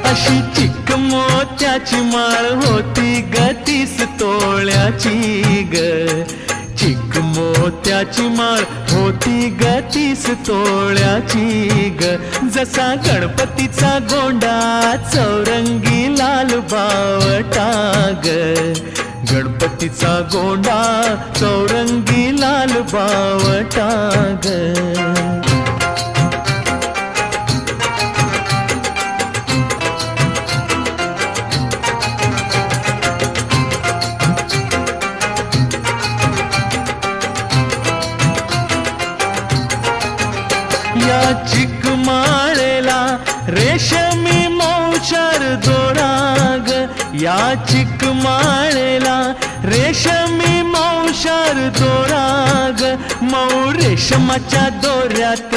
अशी चिक मोत्याची माळ होती ग 30 तोळ्याची ग. चिक मोत्याची माळ होती ग 30 तोळ्याची ग. जसा गणपतीचा गोंडा चौरंगी लाल बावटा ग. गणपतीचा गोंडा चौरंगी लाल बावटा ग. या चिकमाळेला रेशमी मौचार दोराग. या चिकमाळेला रेशमी मौचार दोराग. मऊ रेशमाच्या दोऱ्यात